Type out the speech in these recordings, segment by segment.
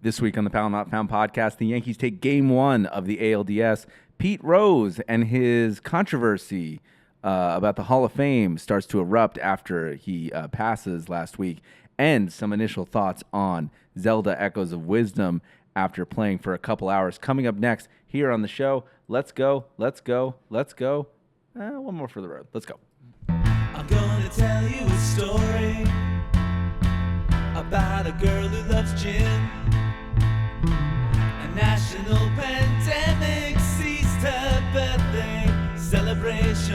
This week on the Powell Not Found podcast, the Yankees take Game 1 of the ALDS. Pete Rose and his controversy about the Hall of Fame starts to erupt after he passes last week, and some initial thoughts on Zelda Echoes of Wisdom after playing for a couple hours. Coming up next here on the show, let's go. One more for the road. Let's go. I'm gonna tell you a story about a girl who loves gin. A national pandemic seized her birthday celebration.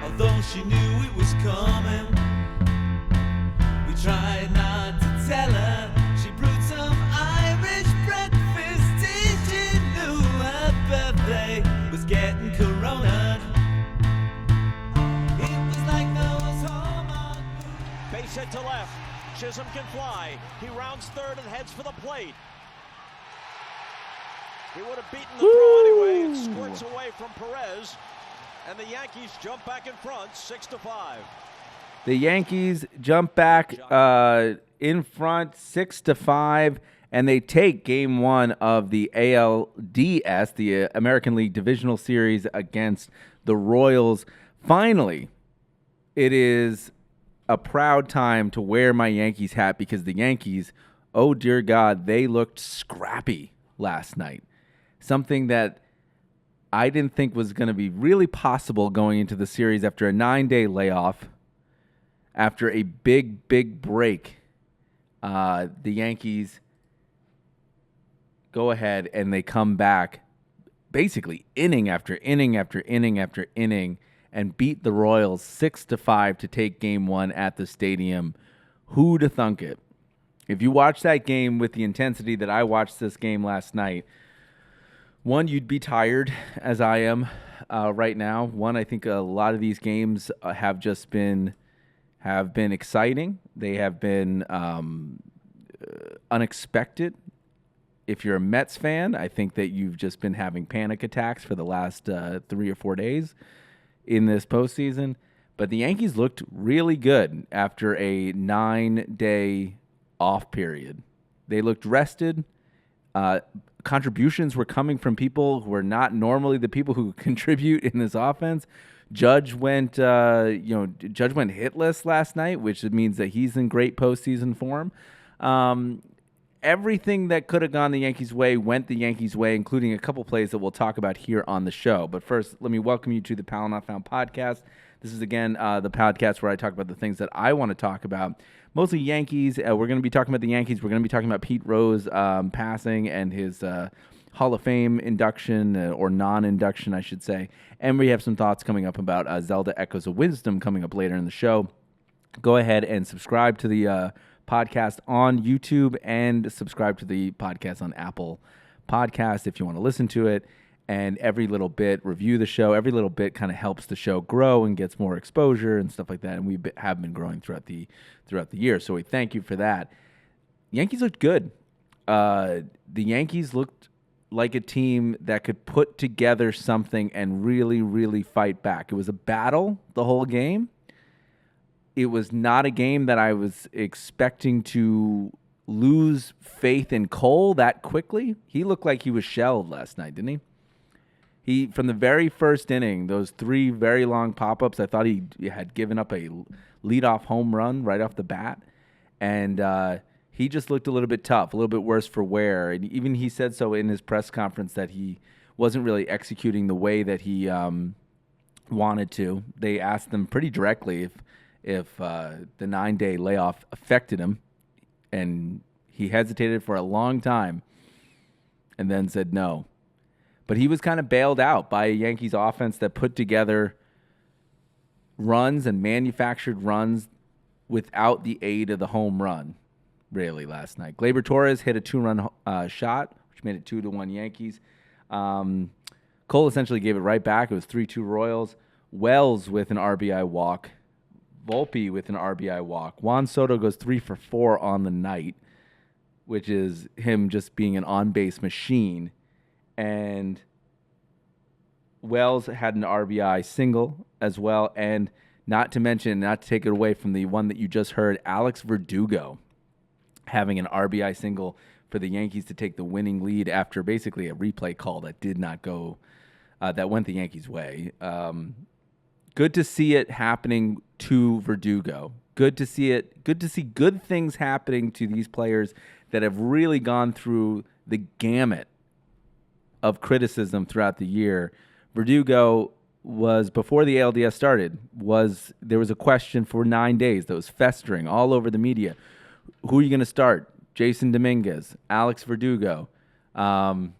Although she knew it was coming, we tried not to tell her. She brewed some Irish breakfast tea. She knew her birthday was getting coronaed. It was like Noah's home. Base hit to left. Chisholm can fly. He rounds third and heads for the plate. He would have beaten the throw anyway. It squirts away from Perez. And the Yankees jump back in front, 6-5. The Yankees jump back in front, 6-5, and they take Game 1 of the ALDS, the American League Divisional Series, against the Royals. Finally, it is a proud time to wear my Yankees hat because the Yankees, oh dear God, they looked scrappy last night. Something that I didn't think was going to be really possible going into the series after a 9-day layoff, after a big break. The Yankees go ahead and they come back basically inning after inning after inning after inning and beat the Royals 6-5 to take Game 1 at the stadium. Who'da thunk it? If you watch that game with the intensity that I watched this game last night, one, you'd be tired, as I am right now. One, I think a lot of these games have been exciting. They have been unexpected. If you're a Mets fan, I think that you've just been having panic attacks for the last 3 or 4 days in this postseason. But the Yankees looked really good after a 9-day off period. They looked rested. Contributions were coming from people who are not normally the people who contribute in this offense. Judge went hitless last night, which means that he's in great postseason form. Everything that could have gone the Yankees' way went the Yankees' way, including a couple plays that we'll talk about here on the show. But first, let me welcome you to the Powell Not Found podcast. This is, again, the podcast where I talk about the things that I want to talk about. Mostly Yankees. We're going to be talking about the Yankees. We're going to be talking about Pete Rose passing and his Hall of Fame induction, or non-induction, I should say. And we have some thoughts coming up about Zelda Echoes of Wisdom coming up later in the show. Go ahead and subscribe to the podcast on YouTube and subscribe to the podcast on Apple Podcasts if you want to listen to it. And every little bit, review the show. Every little bit kind of helps the show grow and gets more exposure and stuff like that. And we have been growing throughout the year. So we thank you for that. Yankees looked good. The Yankees looked like a team that could put together something and really, really fight back. It was a battle the whole game. It was not a game that I was expecting to lose faith in Cole that quickly. He looked like he was shelled last night, didn't he? From the very first inning, those 3 very long pop-ups, I thought he had given up a leadoff home run right off the bat. And he just looked a little bit tough, a little bit worse for wear. And even he said so in his press conference that he wasn't really executing the way that he wanted to. They asked him pretty directly if the 9-day layoff affected him. And he hesitated for a long time and then said no. But he was kind of bailed out by a Yankees offense that put together runs and manufactured runs without the aid of the home run, really, last night. Gleyber Torres hit a 2-run shot, which made it 2-1 Yankees. Cole essentially gave it right back. It was 3-2 Royals. Wells with an RBI walk. Volpe with an RBI walk. Juan Soto goes 3 for 4 on the night, which is him just being an on-base machine. And Wells had an RBI single as well. And not to mention, not to take it away from the one that you just heard, Alex Verdugo having an RBI single for the Yankees to take the winning lead after basically a replay call that did not go, that went the Yankees' way. Good to see it happening to Verdugo. Good to see it. Good to see good things happening to these players that have really gone through the gamut of criticism throughout the year. Verdugo was, before the ALDS started, there was a question for 9 days that was festering all over the media. Who are you going to start? Jason Dominguez, Alex Verdugo. Who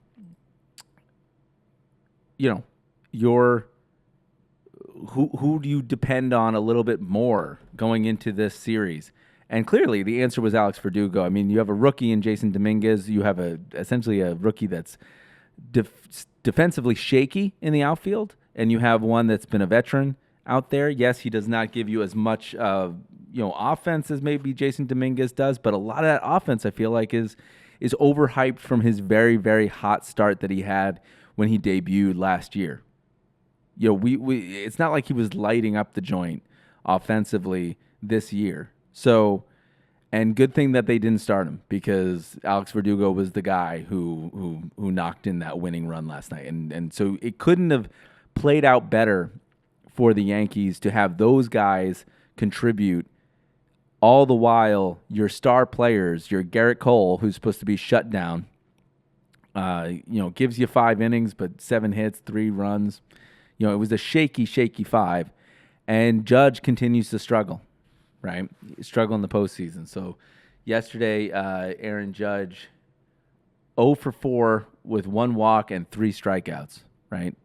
do you depend on a little bit more going into this series? And clearly the answer was Alex Verdugo. I mean, you have a rookie in Jason Dominguez. You have essentially a rookie that's defensively shaky in the outfield, and you have one that's been a veteran out there. Yes, he does not give you as much offense as maybe Jason Dominguez does, but a lot of that offense I feel like is overhyped from his very, very hot start that he had when he debuted last year. It's not like he was lighting up the joint offensively this year. So, and good thing that they didn't start him, because Alex Verdugo was the guy who knocked in that winning run last night. And so it couldn't have played out better for the Yankees to have those guys contribute, all the while your star players, your Garrett Cole, who's supposed to be shut down, gives you 5 innings, but 7 hits, 3 runs. It was a shaky 5. And Judge continues to struggle, right? Struggle in the postseason. So yesterday, Aaron Judge, 0 for 4 with 1 walk and 3 strikeouts, right?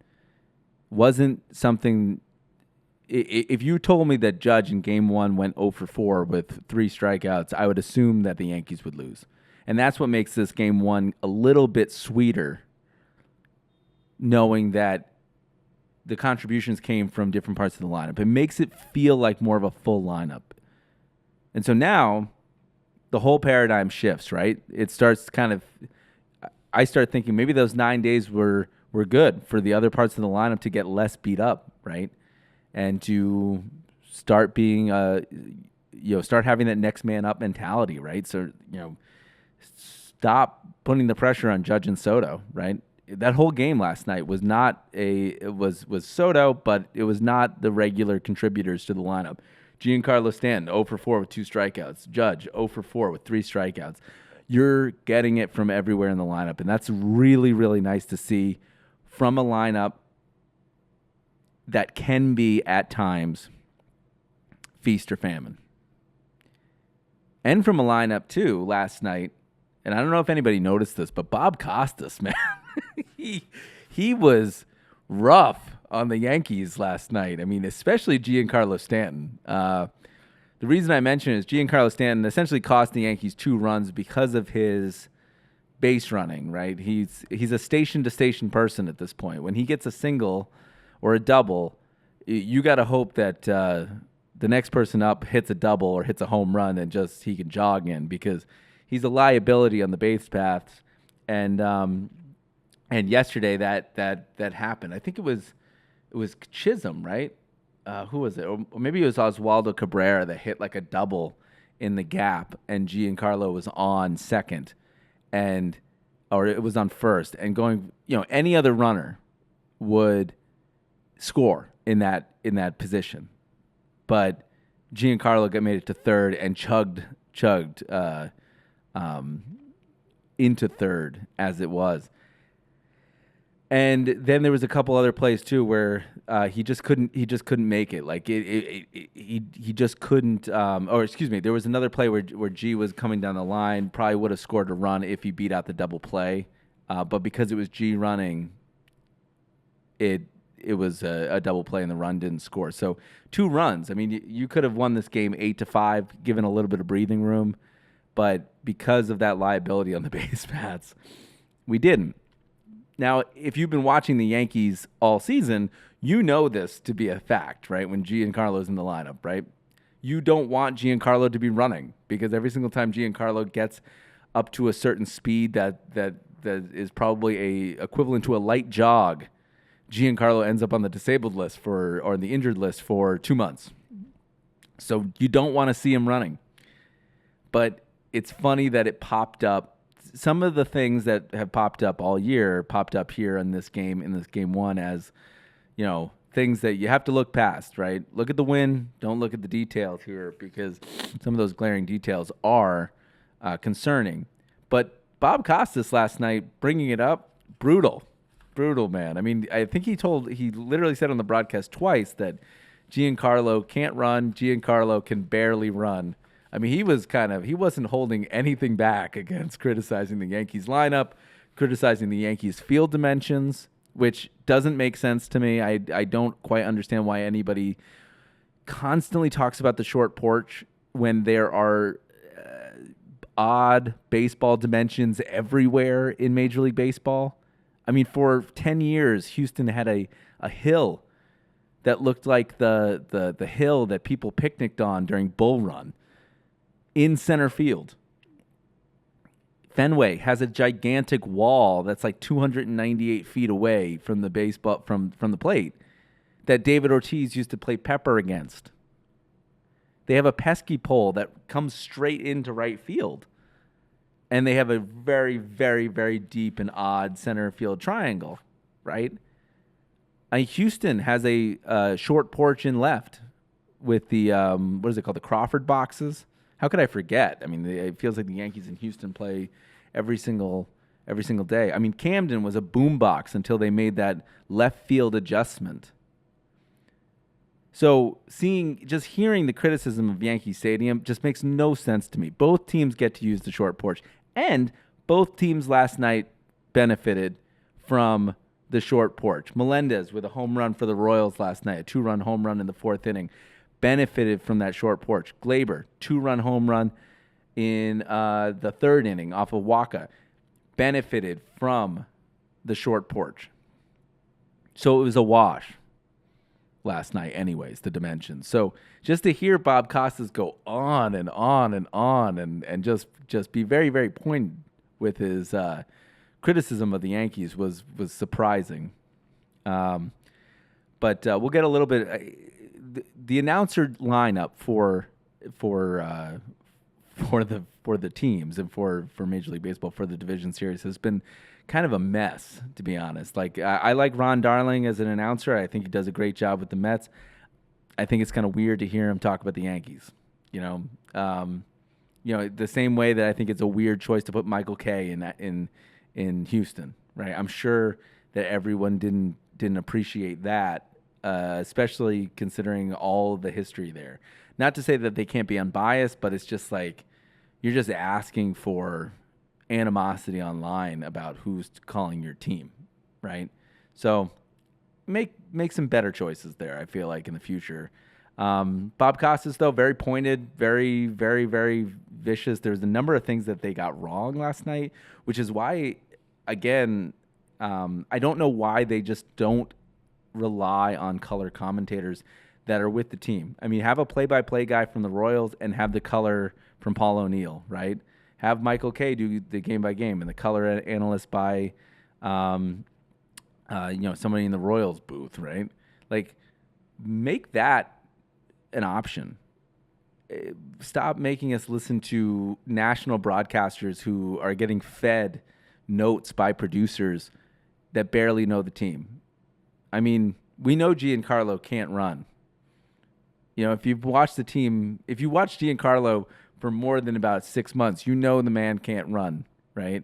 Wasn't something... If you told me that Judge in Game 1 went 0 for 4 with 3 strikeouts, I would assume that the Yankees would lose. And that's what makes this Game 1 a little bit sweeter, knowing that the contributions came from different parts of the lineup. It makes it feel like more of a full lineup. And so now the whole paradigm shifts, right? It starts I start thinking maybe those 9 days were good for the other parts of the lineup to get less beat up, right? And to start being, start having that next man up mentality, right? So, stop putting the pressure on Judge and Soto, right? That whole game last night was was Soto, but it was not the regular contributors to the lineup. Giancarlo Stanton, 0 for 4 with 2 strikeouts. Judge, 0 for 4 with 3 strikeouts. You're getting it from everywhere in the lineup, and that's really, really nice to see from a lineup that can be, at times, feast or famine. And from a lineup, too, last night, and I don't know if anybody noticed this, but Bob Costas, man, he was rough on the Yankees last night. I mean, especially Giancarlo Stanton. The reason I mention it is Giancarlo Stanton essentially cost the Yankees 2 runs because of his base running, right? He's a station-to-station person at this point. When he gets a single or a double, you got to hope that the next person up hits a double or hits a home run and just he can jog in, because he's a liability on the base paths. And yesterday that happened. I think it was Chisholm, right? Who was it? Or maybe it was Oswaldo Cabrera that hit like a double in the gap, and Giancarlo was on second, or it was on first, and going. Any other runner would score in that position, but Giancarlo made it to third and chugged into third as it was. And then there was a couple other plays too where he just couldn't make it. Like he just couldn't. Or excuse me, there was another play where G was coming down the line, probably would have scored a run if he beat out the double play, but because it was G running, it was a double play and the run didn't score. So 2 runs. I mean, you could have won this game 8-5, given a little bit of breathing room, but because of that liability on the base paths, we didn't. Now, if you've been watching the Yankees all season, you know this to be a fact, right? When Giancarlo's in the lineup, right? You don't want Giancarlo to be running, because every single time Giancarlo gets up to a certain speed that is probably equivalent to a light jog, Giancarlo ends up on the disabled list or the injured list for 2 months. So you don't want to see him running. But it's funny that it popped up. Some of the things that have popped up all year popped up here in this game one as, things that you have to look past, right? Look at the win. Don't look at the details here because some of those glaring details are concerning. But Bob Costas last night, bringing it up, brutal, man. I mean, I think he literally said on the broadcast twice that Giancarlo can't run. Giancarlo can barely run. I mean, he wasn't holding anything back against criticizing the Yankees lineup, criticizing the Yankees field dimensions, which doesn't make sense to me. I don't quite understand why anybody constantly talks about the short porch when there are odd baseball dimensions everywhere in Major League Baseball. I mean, for 10 years, Houston had a hill that looked like the hill that people picnicked on during Bull Run in center field. Fenway has a gigantic wall that's like 298 feet away from the baseball from the plate that David Ortiz used to play pepper against. They have a pesky pole that comes straight into right field. And they have a very, very, very deep and odd center field triangle, right? Houston has a short porch in left with the, what is it called, the Crawford boxes? How could I forget? I mean, it feels like the Yankees in Houston play every single day. I mean, Camden was a boombox until they made that left field adjustment. So hearing the criticism of Yankee Stadium just makes no sense to me. Both teams get to use the short porch, and both teams last night benefited from the short porch. Melendez with a home run for the Royals last night, a 2-run home run in the 4th inning, benefited from that short porch. Glaber, 2-run home run in the 3rd inning off of Waka, benefited from the short porch. So it was a wash last night anyways, the dimensions. So just to hear Bob Costas go on and on and on and just be very, very pointed with his criticism of the Yankees was surprising. But we'll get a little bit the announcer lineup for the teams and for Major League Baseball for the division series has been kind of a mess, to be honest. Like I like Ron Darling as an announcer. I think he does a great job with the Mets. I think it's kind of weird to hear him talk about the Yankees. The same way that I think it's a weird choice to put Michael Kay in Houston, right? I'm sure that everyone didn't appreciate that, especially considering all the history there. Not to say that they can't be unbiased, but it's just like you're just asking for animosity online about who's calling your team, right? So make some better choices there, I feel like, in the future. Bob Costas, though, very pointed, very, very, very vicious. There's a number of things that they got wrong last night, which is why, again, I don't know why they just don't rely on color commentators that are with the team. I mean, have a play-by-play guy from the Royals and have the color from Paul O'Neill, right? Have Michael Kay do the game-by-game and the color analyst by, somebody in the Royals booth, right? Like, make that an option. Stop making us listen to national broadcasters who are getting fed notes by producers that barely know the team. I mean, we know Giancarlo can't run. If you watch Giancarlo for more than about 6 months, the man can't run, right?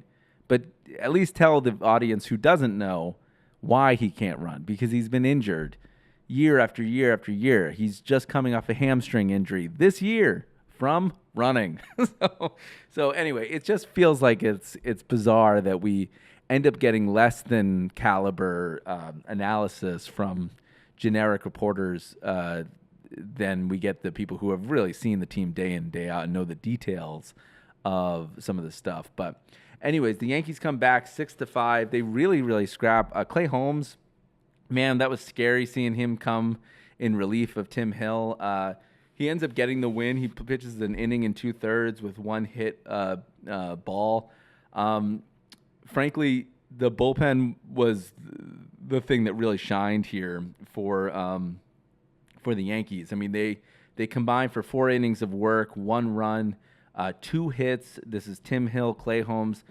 But at least tell the audience who doesn't know why he can't run, because he's been injured year after year after year. He's just coming off a hamstring injury this year from running. So anyway, it just feels like it's bizarre that we end up getting less than caliber analysis from generic reporters than we get the people who have really seen the team day in, day out and know the details of some of the stuff. But anyways, the Yankees come back 6-5. They really, really scrap. Clay Holmes, man, that was scary seeing him come in relief of Tim Hill. He ends up getting the win. He pitches an inning and 2/3 with one hit ball. Frankly, the bullpen was the thing that really shined here for the Yankees. I mean, they combined for 4 innings of work, 1 run, 2 hits. This is Tim Hill, Clay Holmes,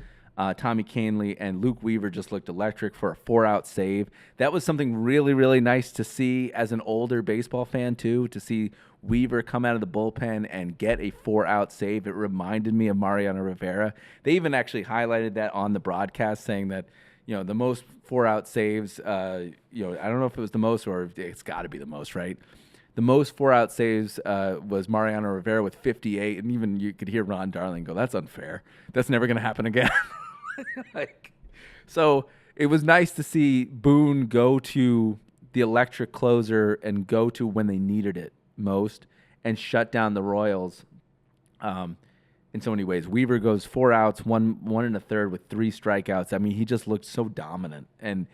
Tommy Canley, and Luke Weaver just looked electric for a 4-out save. That was something really, really nice to see as an older baseball fan, too, to see Weaver come out of the bullpen and get a 4-out save. It reminded me of Mariano Rivera. They even actually highlighted that on the broadcast, saying that, the most 4-out saves, I don't know if it was the most or it's got to be the most, right? The most 4-out saves was Mariano Rivera with 58, and even you could hear Ron Darling go, "That's unfair. That's never going to happen again." So it was nice to see Boone go to the electric closer and go to when they needed it most and shut down the Royals in so many ways. Weaver goes 4 outs, one and a third with 3 strikeouts. I mean, he just looked so dominant and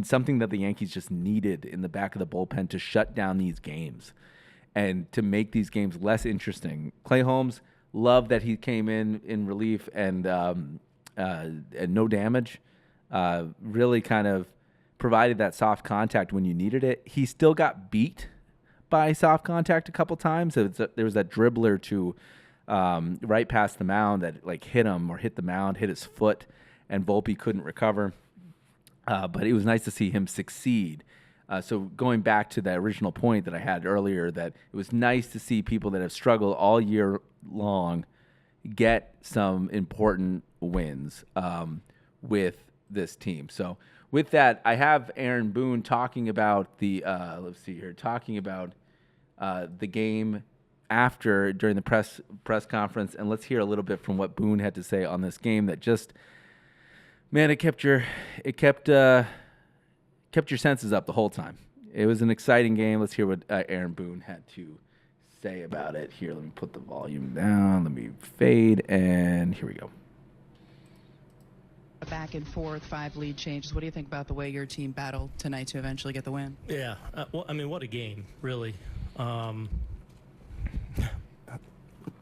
something that the Yankees just needed in the back of the bullpen to shut down these games and to make these games less interesting. Clay Holmes, loved that he came in relief and no damage. Really kind of provided that soft contact when you needed it. He still got beat by soft contact a couple times. There was that dribbler to right past the mound that hit him or hit the mound, hit his foot, and Volpe couldn't recover. But it was nice to see him succeed. So going back to the original point that I had earlier, that it was nice to see people that have struggled all year long get some important wins with this team. So with that, I have Aaron Boone talking about the game during the press conference, and let's hear a little bit from what Boone had to say on this game that just, man, it kept your senses up the whole time. It was an exciting game. Let's hear what Aaron Boone had to say about it. Here, let me put the volume down. Let me fade, and here we go. A back and forth, 5 lead changes. What do you think about the way your team battled tonight to eventually get the win? Yeah, what a game, really.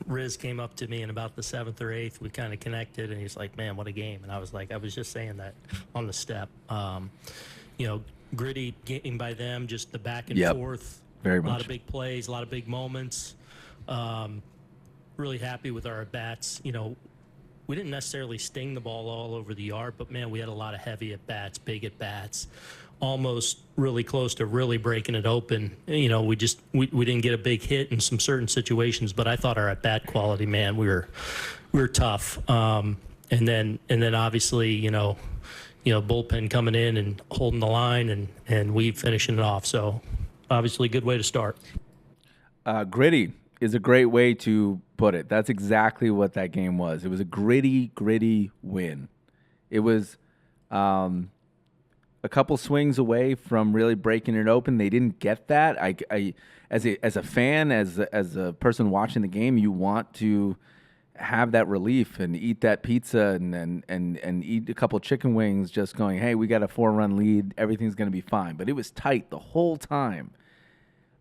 Riz came up to me in about the 7th or 8th. We kind of connected, and he's like, "Man, what a game!" And I was like, I was just saying that on the step. Gritty game by them, just the back and forth. Very a much. lot of big plays, a lot of big moments. Really happy with our at-bats. We didn't necessarily sting the ball all over the yard, but, man, we had a lot of heavy at-bats, big at-bats, almost really close to really breaking it open. We didn't get a big hit in some certain situations, but I thought our at-bat quality, man, we were tough. And then obviously, bullpen coming in and holding the line and we finishing it off. So obviously a good way to start. Gritty is a great way to put it. That's exactly what that game was. It was a gritty win. It was a couple swings away from really breaking it open. They didn't get that. I as a fan, as a person watching the game, you want to have that relief and eat that pizza and eat a couple chicken wings, just going, hey, we got a 4-run lead. Everything's going to be fine. But it was tight the whole time.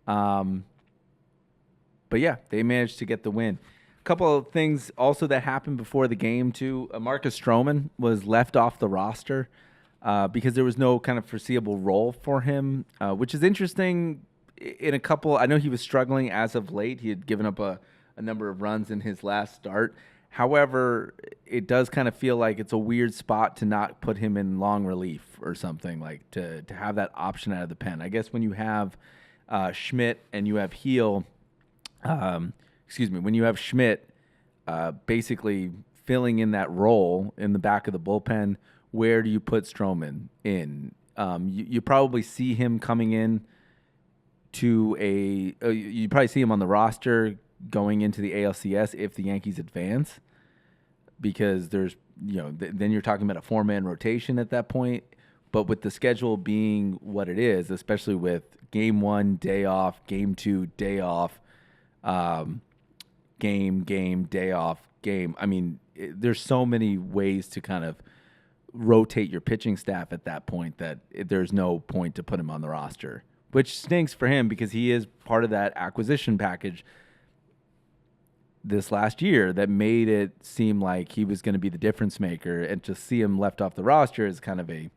But yeah, they managed to get the win. A couple of things also that happened before the game too. Marcus Stroman was left off the roster because there was no kind of foreseeable role for him, which is interesting. In a couple, I know he was struggling as of late. He had given up a number of runs in his last start. However, it does kind of feel like it's a weird spot to not put him in long relief or something, like to have that option out of the pen. I guess when you have Schmidt and you have Heel, when you have Schmidt basically filling in that role in the back of the bullpen, where do you put Stroman in? You probably see him coming in to you probably see him on the roster going into the ALCS if the Yankees advance, because there's, then you're talking about a 4-man rotation at that point. But with the schedule being what it is, especially with game 1, day off, game 2, day off, game, day off, game. I mean, there's so many ways to kind of rotate your pitching staff at that point that there's no point to put him on the roster, which stinks for him because he is part of that acquisition package this last year that made it seem like he was going to be the difference maker, and to see him left off the roster is kind of an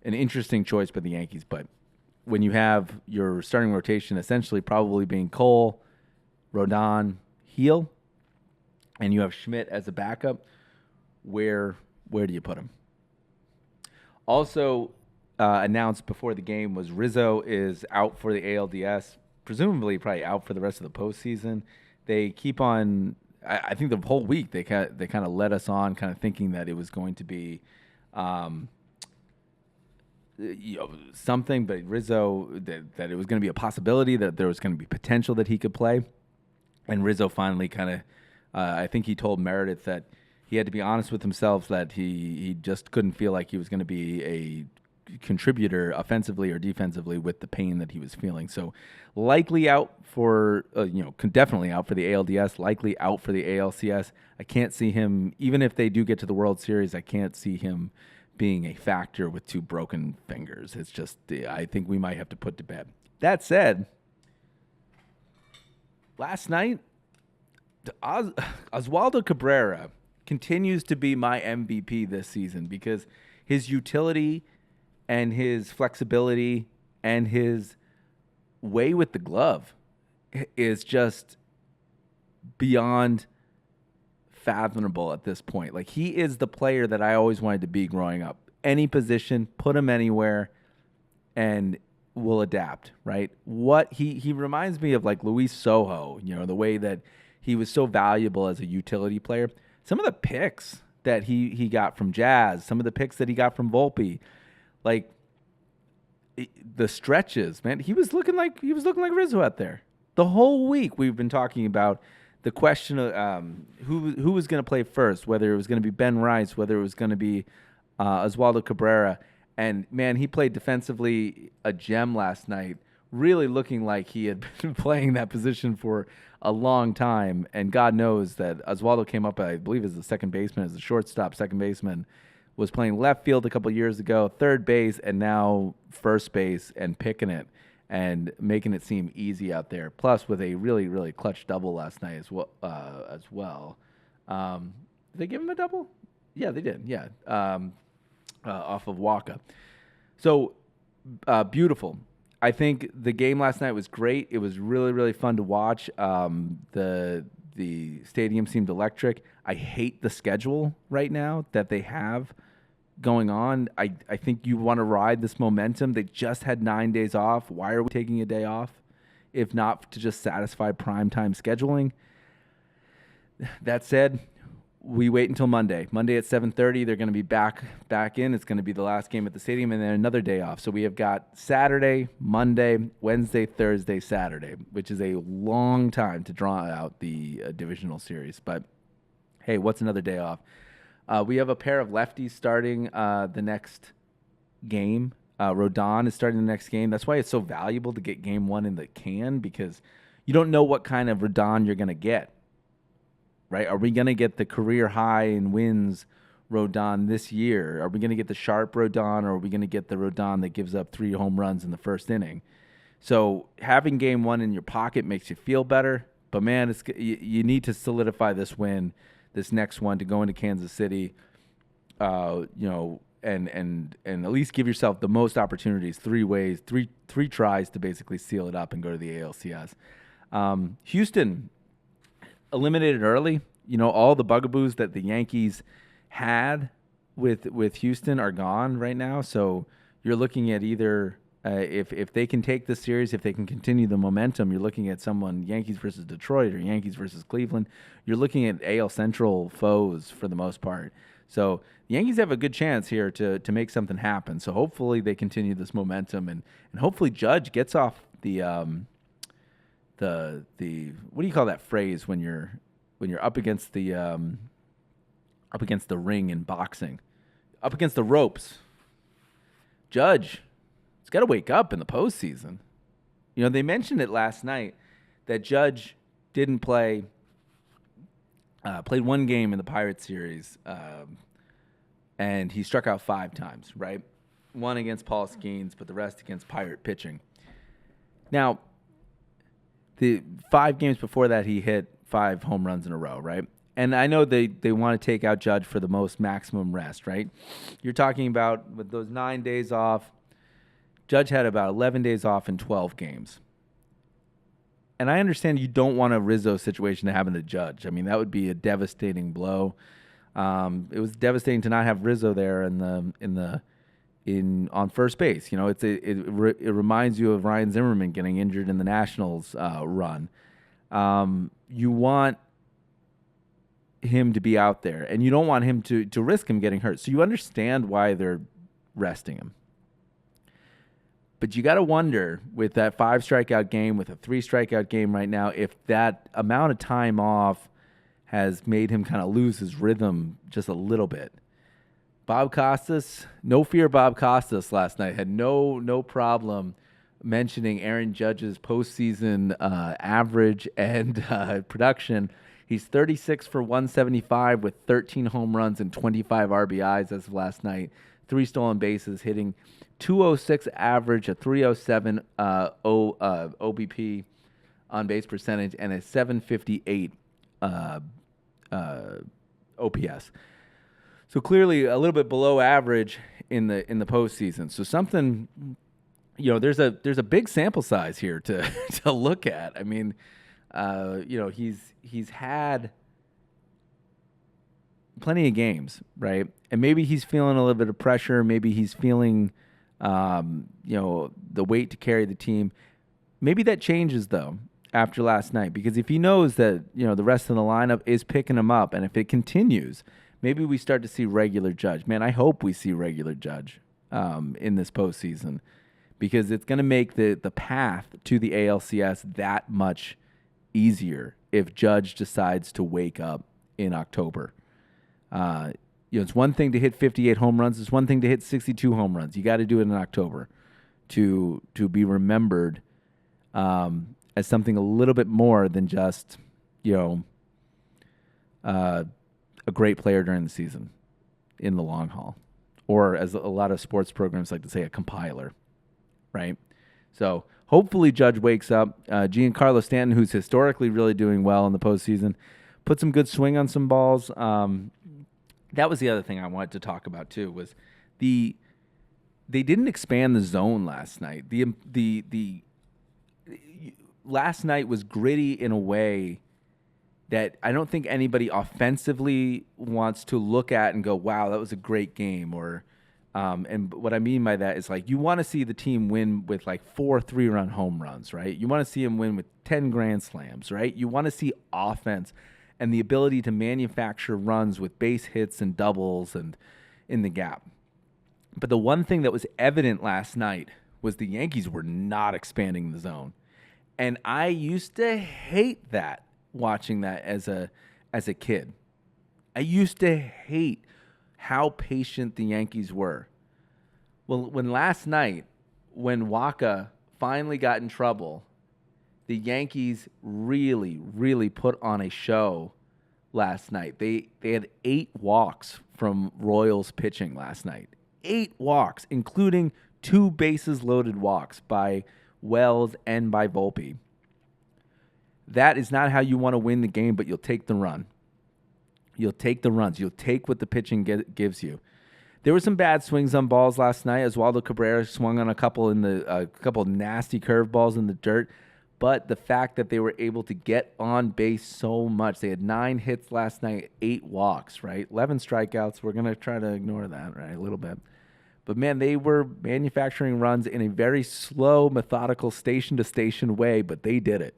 interesting choice by the Yankees. But when you have your starting rotation essentially probably being Cole, Rodon, Heel, and you have Schmidt as a backup, where do you put him? Also announced before the game was Rizzo is out for the ALDS, presumably probably out for the rest of the postseason. They keep on. I think the whole week they kind of led us on, kind of thinking that it was going to be, something, but Rizzo that it was going to be a possibility, that there was going to be potential that he could play, and Rizzo finally kind of, I think he told Meredith that he had to be honest with himself that he just couldn't feel like he was going to be a contributor offensively or defensively with the pain that he was feeling. So likely out for, definitely out for the ALDS, likely out for the ALCS. I can't see him, even if they do get to the World Series, I can't see him being a factor with 2 broken fingers. It's just, I think we might have to put to bed. That said, last night, Oswaldo Cabrera continues to be my MVP this season because his utility and his flexibility and his way with the glove is just beyond fathomable at this point. Like, he is the player that I always wanted to be growing up. Any position, put him anywhere, and will adapt, right? What he reminds me of, like, Luis Sojo, the way that he was so valuable as a utility player. Some of the picks that he got from Jazz, some of the picks that he got from Volpe, like the stretches, man, he was looking like Rizzo out there. The whole week we've been talking about the question of who was going to play first, whether it was going to be Ben Rice, whether it was going to be Oswaldo Cabrera. And, man, he played defensively a gem last night, really looking like he had been playing that position for a long time. And God knows that Oswaldo came up, I believe, as the second baseman, as the shortstop second baseman, was playing left field a couple years ago, third base, and now first base, and picking it and making it seem easy out there. Plus, with a really, really clutch double last night as well. Did they give him a double? Yeah, they did. Yeah, off of Waka. So beautiful. I think the game last night was great. It was really, really fun to watch. The stadium seemed electric. I hate the schedule right now that they have going on. I think you want to ride this momentum. They just had 9 days off. Why are we taking a day off if not to just satisfy primetime scheduling? That said, we wait until Monday. Monday at 7:30, they're going to be back in. It's going to be the last game at the stadium, and then another day off. So we have got Saturday, Monday, Wednesday, Thursday, Saturday, which is a long time to draw out the divisional series. But, hey, what's another day off? We have a pair of lefties starting the next game. Rodon is starting the next game. That's why it's so valuable to get game one in the can, because you don't know what kind of Rodon you're going to get. Right? Are we going to get the career high in wins Rodon this year? Are we going to get the sharp Rodon, or are we going to get the Rodon that gives up 3 home runs in the first inning? So having game one in your pocket makes you feel better. But, man, you need to solidify this win, this next one, to go into Kansas City, and at least give yourself the most opportunities, 3 tries to basically seal it up and go to the ALCS. Houston eliminated early. All the bugaboos that the Yankees had with Houston are gone right now. So you're looking at either if they can take this series, if they can continue the momentum, you're looking at someone Yankees versus Detroit or Yankees versus Cleveland. You're looking at AL Central foes for the most part. So the Yankees have a good chance here to make something happen. So hopefully they continue this momentum, and hopefully Judge gets off the what do you call that phrase when you're up against the ring in boxing, up against the ropes? Judge, it's got to wake up in the postseason. They mentioned it last night that Judge didn't play. Played 1 game in the Pirates series, and he struck out 5 times. Right, 1 against Paul Skeens, but the rest against Pirate pitching. Now, the 5 games before that, he hit 5 home runs in a row, right? And I know they want to take out Judge for the most maximum rest, right? You're talking about with those 9 days off, Judge had about 11 days off in 12 games. and I understand you don't want a Rizzo situation to happen to Judge. I mean, that would be a devastating blow. It was devastating to not have Rizzo there on first base. You know, it reminds you of Ryan Zimmerman getting injured in the Nationals run. You want him to be out there, and you don't want him to risk him getting hurt. So you understand why they're resting him. But you got to wonder, with that 5 strikeout game, with a 3 strikeout game right now, if that amount of time off has made him kind of lose his rhythm just a little bit. Bob Costas, no fear Bob Costas last night, had no problem mentioning Aaron Judge's postseason average and production. He's 36 for 175 with 13 home runs and 25 RBIs as of last night. 3 stolen bases, hitting 206 average, a 307 OBP on base percentage, and a 758 OPS. So clearly a little bit below average in the postseason. So something, you know, there's a big sample size here to to look at. I mean, you know, he's had plenty of games, right? And maybe he's feeling a little bit of pressure. Maybe he's feeling, you know, the weight to carry the team. Maybe that changes, though, after last night. Because if he knows that, you know, the rest of the lineup is picking him up, and if it continues, maybe we start to see regular Judge. Man, I hope we see regular Judge in this postseason. Because it's going to make the path to the ALCS that much easier if Judge decides to wake up in October. You know, it's one thing to hit 58 home runs. It's one thing to hit 62 home runs. You got to do it in October to be remembered as something a little bit more than just, you know, a great player during the season in the long haul, or as a lot of sports programs like to say, a compiler, right? So hopefully Judge wakes up. Giancarlo Stanton, who's historically really doing well in the postseason, put some good swing on some balls. That was the other thing I wanted to talk about too. Was they didn't expand the zone last night. The last night was gritty in a way that I don't think anybody offensively wants to look at and go, "Wow, that was a great game." Or, and what I mean by that is, like, you want to see the team win with like 4 3-run home runs, right? You want to see them win with 10 grand slams, right? You want to see offense and the ability to manufacture runs with base hits and doubles and in the gap. But the one thing that was evident last night was the Yankees were not expanding the zone. And I used to hate that, watching that as a kid. I used to hate how patient the Yankees were. Well, when last night, when Waka finally got in trouble, the Yankees really, really put on a show last night. They had 8 walks from Royals pitching last night. 8 walks, including 2 bases loaded walks by Wells and by Volpe. That is not how you want to win the game, but you'll take the run. You'll take the runs. You'll take what the pitching gives you. There were some bad swings on balls last night. Oswaldo Cabrera swung on a couple nasty curveballs in the dirt. But the fact that they were able to get on base so much, they had 9 hits last night, 8 walks, right? 11 strikeouts. We're going to try to ignore that, right, a little bit. But, man, they were manufacturing runs in a very slow, methodical, station-to-station way, but they did it.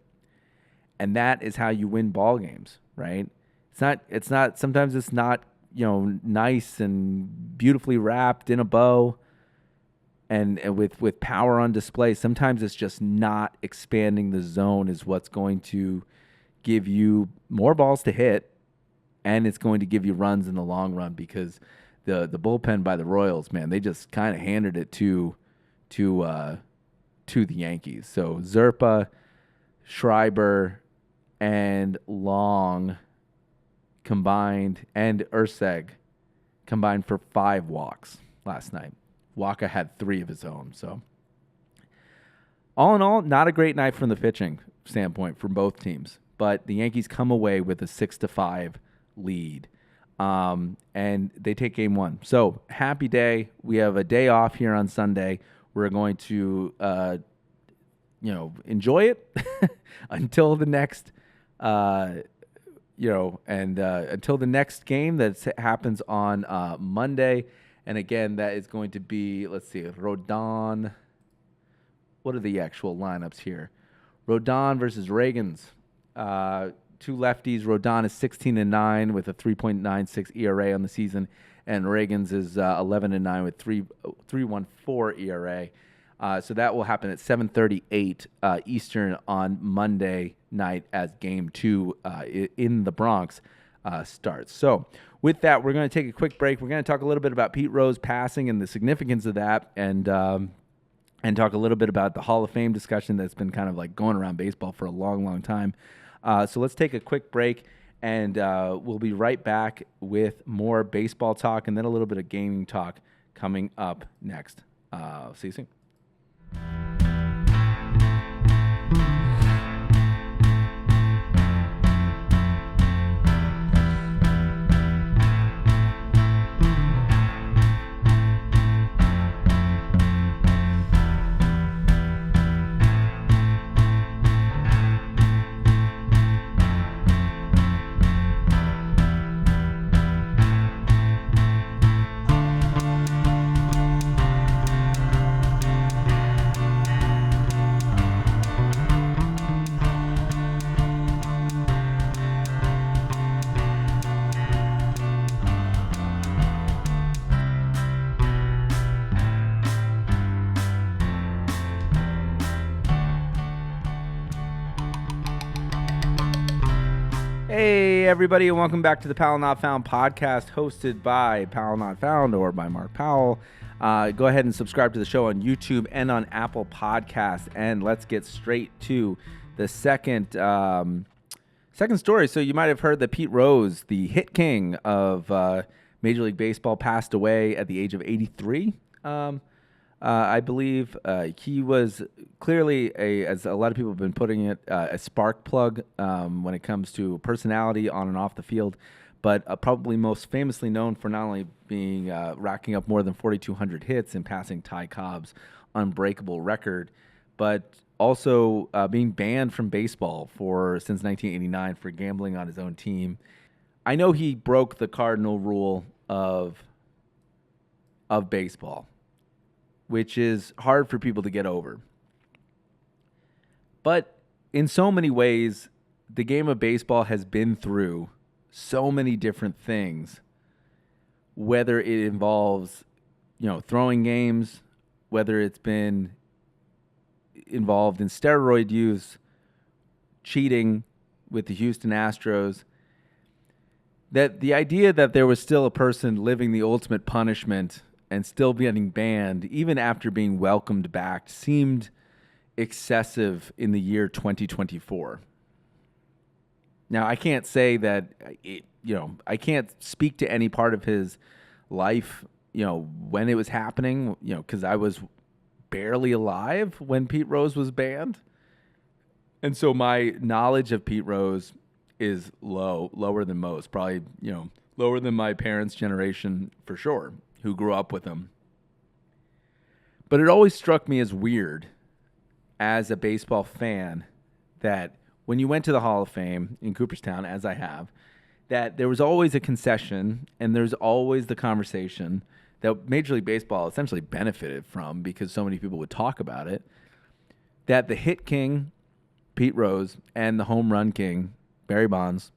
And that is how you win ball games, right? Sometimes it's not, you know, nice and beautifully wrapped in a bow and with power on display. Sometimes it's just not expanding the zone is what's going to give you more balls to hit, and it's going to give you runs in the long run, because the bullpen by the Royals, man, they just kind of handed it to the Yankees. So Zerpa, Schreiber, and Long combined, and Urseg combined for 5 walks last night. Waka had 3 of his own. So all in all, not a great night from the pitching standpoint from both teams. But the Yankees come away with a 6-5 lead. And they take game 1. So happy day. We have a day off here on Sunday. We're going to enjoy it until the next, until the next game that happens on Monday. And again, that is going to be, let's see, Rodon. What are the actual lineups here? Rodon versus Reagans. Two lefties. Rodon is 16-9 with a 3.96 ERA on the season, and Reagans is 11-9 with 3.14 ERA. So that will happen at 7:38 Eastern on Monday night as Game 2 in the Bronx starts. So with that, we're going to take a quick break. We're going to talk a little bit about Pete Rose passing and the significance of that, and talk a little bit about the Hall of Fame discussion that's been kind of like going around baseball for a long, long time. So let's take a quick break, and we'll be right back with more baseball talk and then a little bit of gaming talk coming up next. See you soon. Hey, everybody, and welcome back to the Powell Not Found podcast, hosted by Powell Not Found or by Mark Powell. Go ahead and subscribe to the show on YouTube and on Apple Podcasts, and let's get straight to the second story. So you might have heard that Pete Rose, the hit king of Major League Baseball, passed away at the age of 83. I believe he was clearly, as a lot of people have been putting it, a spark plug when it comes to personality on and off the field, but probably most famously known for not only being racking up more than 4,200 hits and passing Ty Cobb's unbreakable record, but also being banned from baseball since 1989 for gambling on his own team. I know he broke the cardinal rule of baseball, which is hard for people to get over. But in so many ways, the game of baseball has been through so many different things, whether it involves, throwing games, whether it's been involved in steroid use, cheating with the Houston Astros, that the idea that there was still a person living the ultimate punishment and still getting banned, even after being welcomed back, seemed excessive in the year 2024. Now, I can't say that, I can't speak to any part of his life, when it was happening, because I was barely alive when Pete Rose was banned. And so my knowledge of Pete Rose is lower than most, probably, lower than my parents' generation for sure, who grew up with him. But it always struck me as weird as a baseball fan that when you went to the Hall of Fame in Cooperstown, as I have, that there was always a concession and there's always the conversation that Major League Baseball essentially benefited from because so many people would talk about it, that the hit king, Pete Rose, and the home run king, Barry Bonds,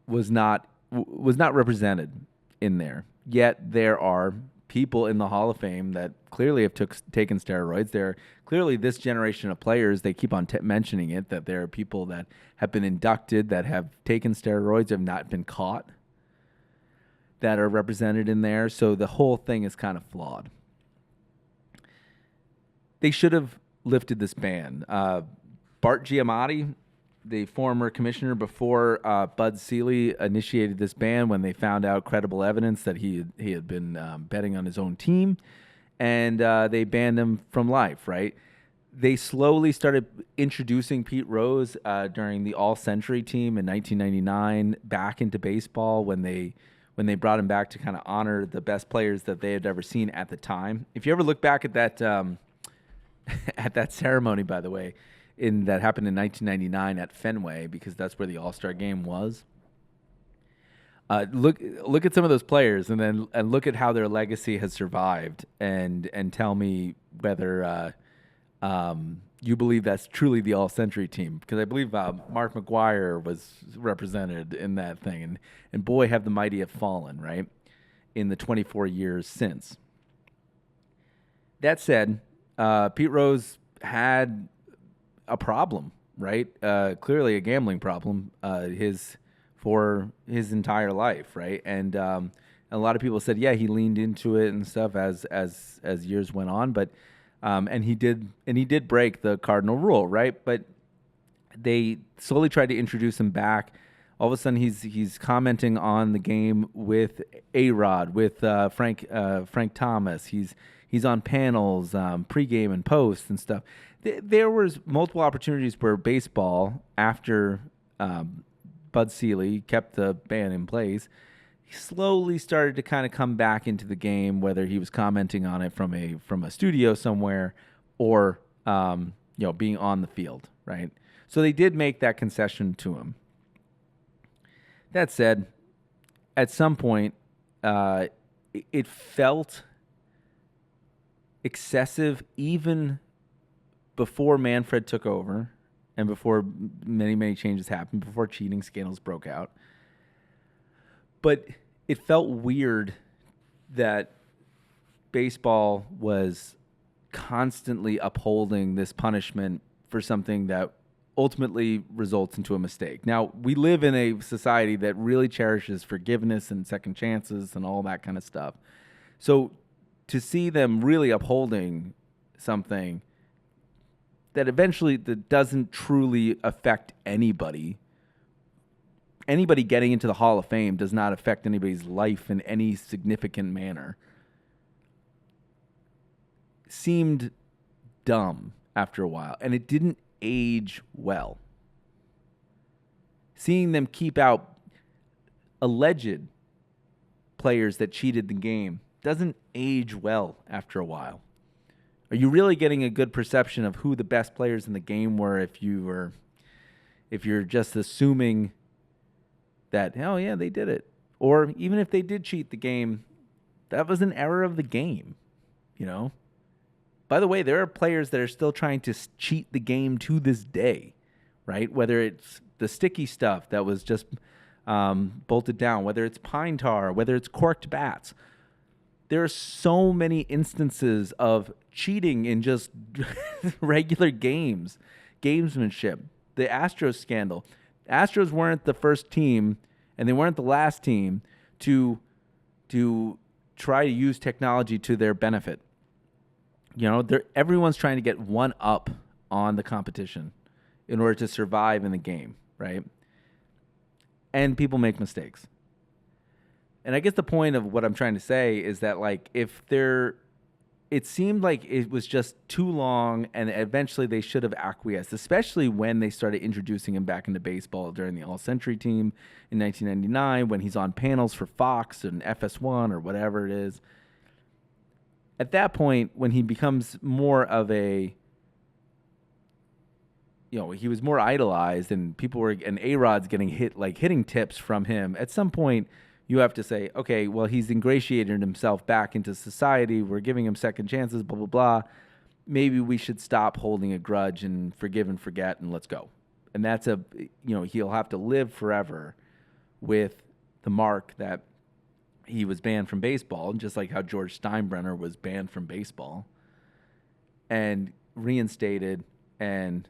was not represented in there. Yet there are people in the Hall of Fame that clearly have taken steroids. There are clearly this generation of players, they keep on mentioning it, that there are people that have been inducted that have taken steroids, have not been caught, that are represented in there. So the whole thing is kind of flawed. They should have lifted this ban. Bart Giamatti, the former commissioner before Bud Selig initiated this ban when they found out credible evidence that he had been betting on his own team, and they banned him from life, right? They slowly started introducing Pete Rose during the All-Century team in 1999 back into baseball when they brought him back to kind of honor the best players that they had ever seen at the time. If you ever look back at that at that ceremony, by the way, that happened in 1999 at Fenway, because that's where the All-Star game was. Look at some of those players, and look at how their legacy has survived, and tell me whether you believe that's truly the all-century team, because I believe Mark McGwire was represented in that thing, and boy, have the mighty have fallen, right, in the 24 years since. That said, Pete Rose had a problem, right? Clearly a gambling problem, for his entire life, right? And a lot of people said, yeah, he leaned into it and stuff as years went on, but and he did break the cardinal rule, right? But they slowly tried to introduce him back. All of a sudden, he's commenting on the game with A-Rod, with Frank Thomas. He's on panels, pregame and post and stuff. There was multiple opportunities where baseball, after Bud Selig kept the ban in place, he slowly started to kind of come back into the game, whether he was commenting on it from a studio somewhere or being on the field, right? So they did make that concession to him. That said, at some point, it felt excessive even before Manfred took over and before many, many changes happened, before cheating scandals broke out. But it felt weird that baseball was constantly upholding this punishment for something that ultimately results into a mistake. Now, we live in a society that really cherishes forgiveness and second chances and all that kind of stuff. So to see them really upholding something that eventually that doesn't truly affect anybody getting into the Hall of Fame does not affect anybody's life in any significant manner, seemed dumb after a while, and it didn't age well. Seeing them keep out alleged players that cheated the game doesn't age well after a while. Are you really getting a good perception of who the best players in the game were if you're just assuming that, oh yeah, they did it? Or even if they did cheat the game, that was an error of the game, you know? By the way, there are players that are still trying to cheat the game to this day, right? Whether it's the sticky stuff that was just bolted down, whether it's pine tar, whether it's corked bats. There are so many instances of cheating in just regular games, gamesmanship. The Astros scandal. Astros weren't the first team, and they weren't the last team to try to use technology to their benefit. You know, everyone's trying to get one up on the competition in order to survive in the game, right? And people make mistakes. And I guess the point of what I'm trying to say is that, like, it seemed like it was just too long, and eventually they should have acquiesced, especially when they started introducing him back into baseball during the All-Century team in 1999, when he's on panels for Fox and FS1 or whatever it is. At that point, when he becomes more of a, he was more idolized, and and A-Rod's getting hitting tips from him. At some point, you have to say, okay, well, he's ingratiated himself back into society. We're giving him second chances, blah, blah, blah. Maybe we should stop holding a grudge and forgive and forget, and let's go. And that's he'll have to live forever with the mark that he was banned from baseball, just like how George Steinbrenner was banned from baseball, and reinstated and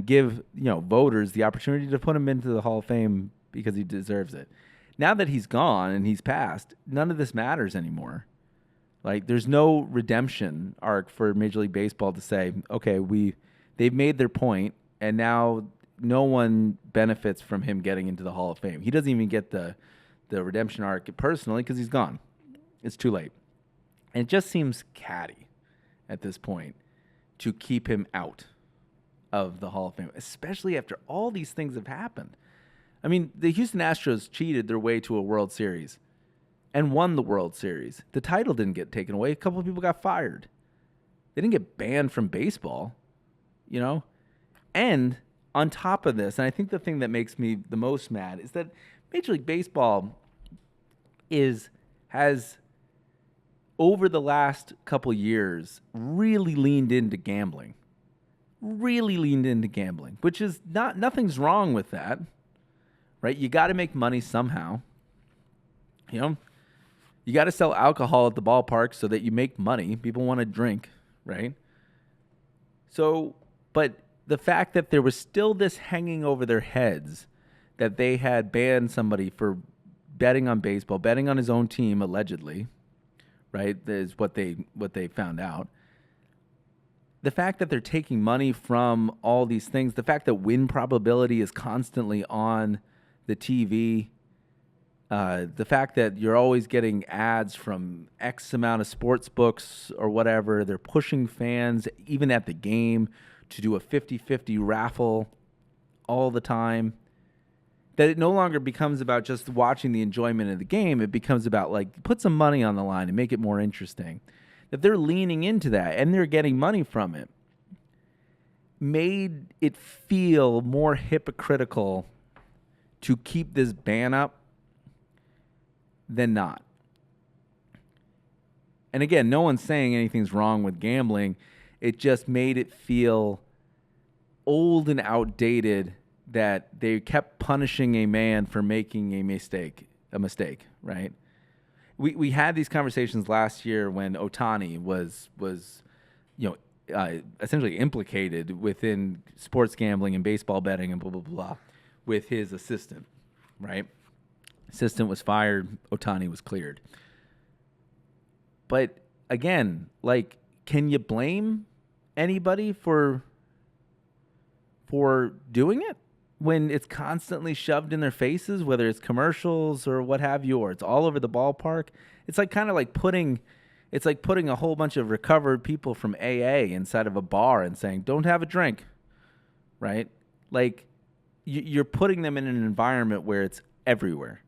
give voters the opportunity to put him into the Hall of Fame because he deserves it. Now that he's gone and he's passed, none of this matters anymore. Like, there's no redemption arc for Major League Baseball to say, okay, they've made their point, and now no one benefits from him getting into the Hall of Fame. He doesn't even get the redemption arc personally because he's gone. It's too late. And it just seems catty at this point to keep him out of the Hall of Fame, especially after all these things have happened. I mean, the Houston Astros cheated their way to a World Series and won the World Series. The title didn't get taken away. A couple of people got fired. They didn't get banned from baseball, you know? And on top of this, and I think the thing that makes me the most mad is that Major League Baseball has over the last couple years really leaned into gambling. Which is nothing's wrong with that. Right? You got to make money somehow. You know, you got to sell alcohol at the ballpark so that you make money. People want to drink, right? So, but the fact that there was still this hanging over their heads that they had banned somebody for betting on baseball, betting on his own team, allegedly, right, is what they found out. The fact that they're taking money from all these things, the fact that win probability is constantly on the TV, the fact that you're always getting ads from X amount of sports books or whatever, they're pushing fans, even at the game, to do a 50-50 raffle all the time, that it no longer becomes about just watching the enjoyment of the game. It becomes about, like, put some money on the line and make it more interesting. That they're leaning into that and they're getting money from it made it feel more hypocritical to keep this ban up than not. And again, no one's saying anything's wrong with gambling. It just made it feel old and outdated that they kept punishing a man for making a mistake, right? We had these conversations last year when Ohtani was essentially implicated within sports gambling and baseball betting and blah, blah, blah with his assistant, right? Assistant was fired. Ohtani was cleared. But again, like, can you blame anybody for doing it when it's constantly shoved in their faces, whether it's commercials or what have you, or it's all over the ballpark? It's like kind of like putting a whole bunch of recovered people from AA inside of a bar and saying, don't have a drink, right? Like, you're putting them in an environment where it's everywhere.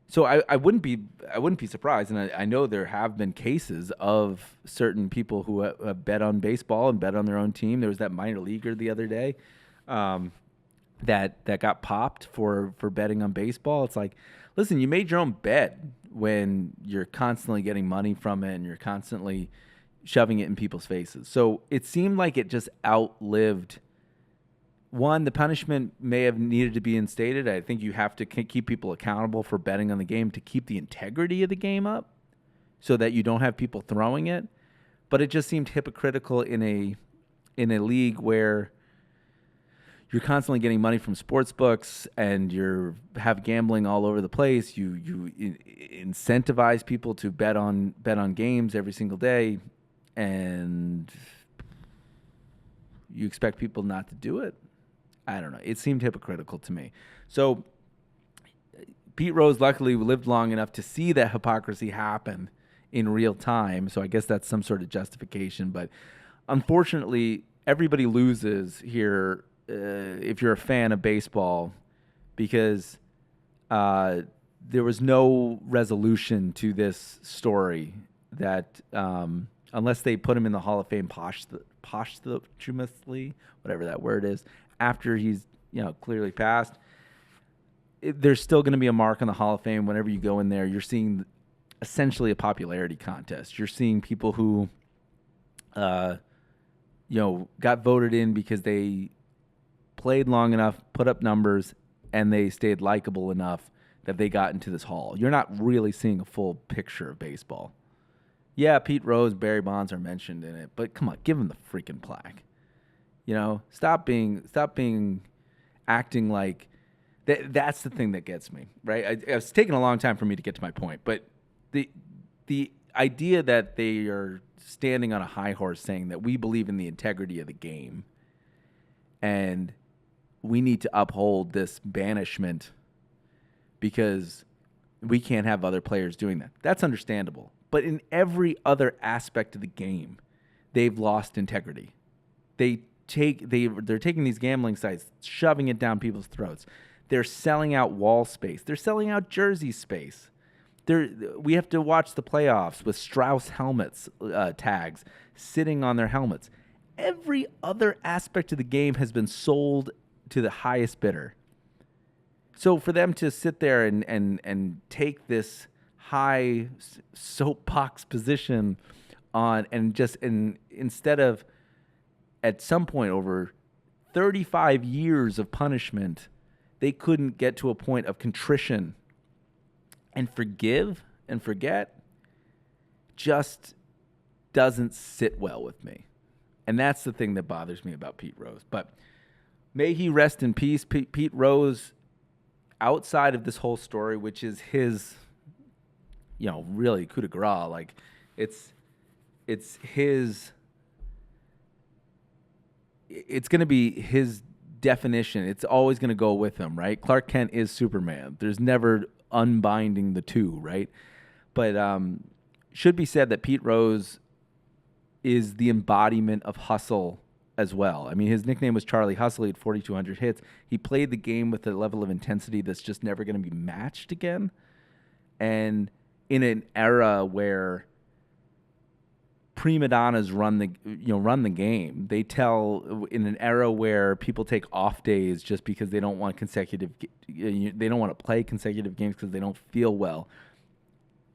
So I wouldn't be surprised, and I know there have been cases of certain people who have bet on baseball and bet on their own team. There was that minor leaguer the other day that got popped for betting on baseball. It's like, listen, you made your own bet when you're constantly getting money from it and you're constantly shoving it in people's faces. So it seemed like it just outlived. One, the punishment may have needed to be instated. I think you have to keep people accountable for betting on the game to keep the integrity of the game up so that you don't have people throwing it. But it just seemed hypocritical in a league where you're constantly getting money from sports books and you have gambling all over the place. You incentivize people to bet on games every single day, and you expect people not to do it. I don't know. It seemed hypocritical to me. So Pete Rose luckily lived long enough to see that hypocrisy happen in real time. So I guess that's some sort of justification. But unfortunately, everybody loses here if you're a fan of baseball, because there was no resolution to this story that unless they put him in the Hall of Fame posthumously, whatever that word is, after he's clearly passed, there's still going to be a mark on the Hall of Fame. Whenever you go in there, you're seeing essentially a popularity contest. You're seeing people who got voted in because they played long enough, put up numbers, and they stayed likable enough that they got into this hall. You're not really seeing a full picture of baseball. Yeah, Pete Rose, Barry Bonds are mentioned in it, but come on, give them the freaking plaque. Stop being acting like that's the thing that gets me, right? It's taken a long time for me to get to my point, but the idea that they are standing on a high horse saying that we believe in the integrity of the game and we need to uphold this banishment because we can't have other players doing that. That's understandable. But in every other aspect of the game, they've lost integrity. They're taking these gambling sites, shoving it down people's throats. They're selling out wall space. They're selling out jersey space. We have to watch the playoffs with Strauss helmets tags sitting on their helmets. Every other aspect of the game has been sold to the highest bidder. So for them to sit there and take this high soapbox position on and instead of at some point over 35 years of punishment, they couldn't get to a point of contrition and forgive and forget, just doesn't sit well with me. And that's the thing that bothers me about Pete Rose. But may he rest in peace. Pete Rose, outside of this whole story, which is his, really coup de grace, like it's his, it's going to be his definition. It's always going to go with him, right? Clark Kent is Superman. There's never unbinding the two, right? But should be said that Pete Rose is the embodiment of hustle as well. I mean, his nickname was Charlie Hustle. He had 4,200 hits. He played the game with a level of intensity that's just never going to be matched again. And in an era where prima donnas run the game, they tell in an era where people take off days just because they don't want they don't want to play consecutive games because they don't feel well.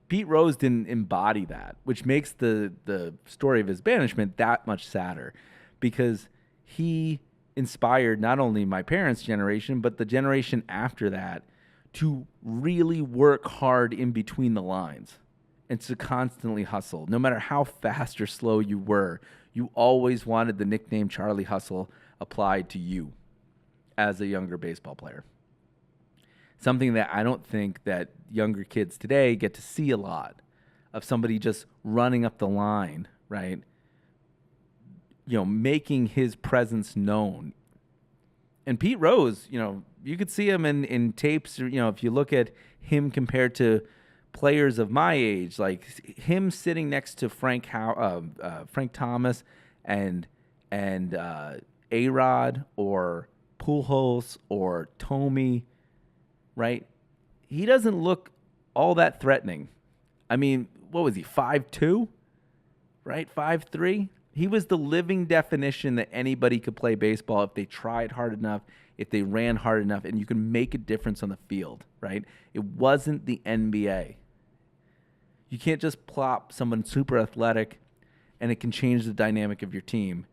Pete Rose didn't embody that, which makes the story of his banishment that much sadder, because he inspired not only my parents' generation, but the generation after that to really work hard in between the lines and to constantly hustle. No matter how fast or slow you were, you always wanted the nickname Charlie Hustle applied to you as a younger baseball player. Something that I don't think that younger kids today get to see a lot of, somebody just running up the line, right? Making his presence known. And Pete Rose, you could see him in tapes, if you look at him compared to players of my age, like him sitting next to Frank Thomas and A-Rod or Pujols or Tomey, right? He doesn't look all that threatening. I mean, what was he, 5'2", right? 5'3"? He was the living definition that anybody could play baseball if they tried hard enough, if they ran hard enough, and you can make a difference on the field, right? It wasn't the NBA. You can't just plop someone super athletic and it can change the dynamic of your team.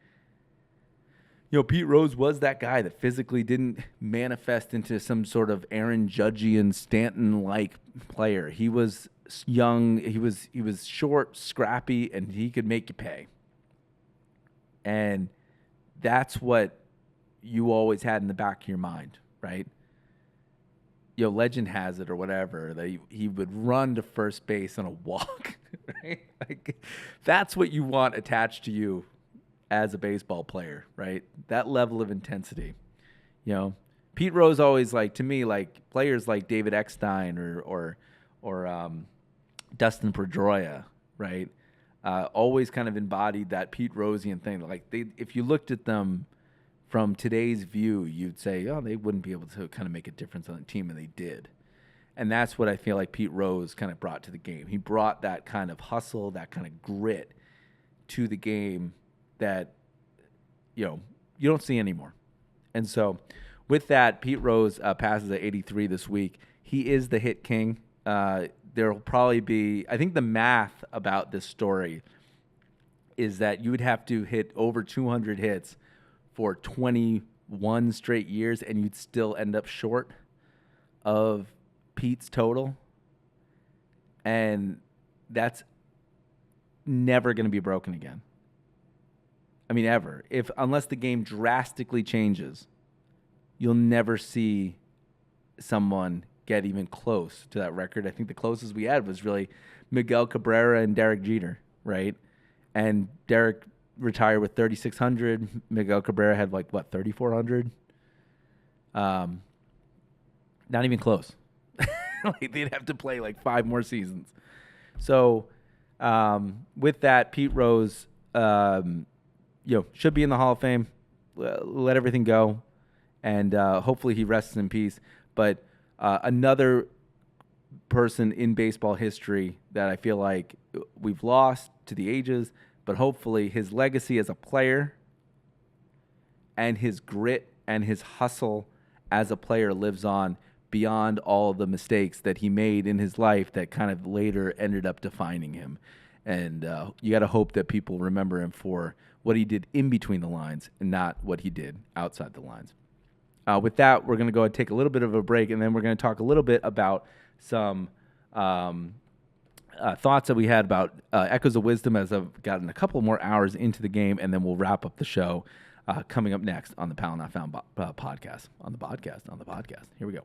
Pete Rose was that guy that physically didn't manifest into some sort of Aaron Judgian Stanton-like player. He was young, he was short, scrappy, and he could make you pay. And that's what you always had in the back of your mind, right? Legend has it or whatever, that he would run to first base on a walk, right? Like, that's what you want attached to you as a baseball player, right? That level of intensity. Pete Rose always, to me, players like David Eckstein or Dustin Pedroia, right? Always kind of embodied that Pete Rosian thing. If you looked at them from today's view, you'd say, oh, they wouldn't be able to kind of make a difference on the team, and they did. And that's what I feel like Pete Rose kind of brought to the game. He brought that kind of hustle, that kind of grit to the game that, you don't see anymore. And so with that, Pete Rose passes at 83 this week. He is the hit king. There will probably be, I think the math about this story is that you would have to hit over 200 hits for 21 straight years, and you'd still end up short of Pete's total. And that's never going to be broken again. I mean, ever. Unless the game drastically changes, you'll never see someone get even close to that record. I think the closest we had was really Miguel Cabrera and Derek Jeter, right? And Derek retired with 3,600. Miguel Cabrera had 3,400. Not even close. They'd have to play 5 more seasons. So with that, Pete Rose, should be in the Hall of Fame. Let everything go, and hopefully he rests in peace. But another person in baseball history that I feel like we've lost to the ages, but hopefully his legacy as a player and his grit and his hustle as a player lives on beyond all the mistakes that he made in his life that kind of later ended up defining him. And you got to hope that people remember him for what he did in between the lines and not what he did outside the lines. With that, we're going to go and take a little bit of a break, and then we're going to talk a little bit about some thoughts that we had about Echoes of Wisdom as I've gotten a couple more hours into the game, and then we'll wrap up the show coming up next on the Powell Not Found podcast. On the podcast. Here we go.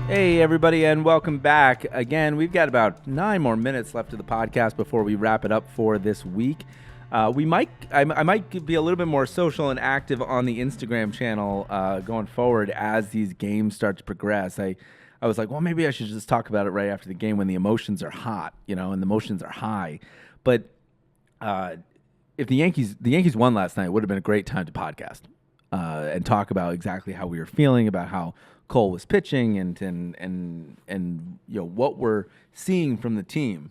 Hey, everybody, and welcome back. Again, we've got about 9 more minutes left of the podcast before we wrap it up for this week. I might be a little bit more social and active on the Instagram channel going forward as these games start to progress. I was like, well, maybe I should just talk about it right after the game when the emotions are hot, and the emotions are high. But if the Yankees won last night, it would have been a great time to podcast and talk about exactly how we were feeling about how Cole was pitching and what we're seeing from the team.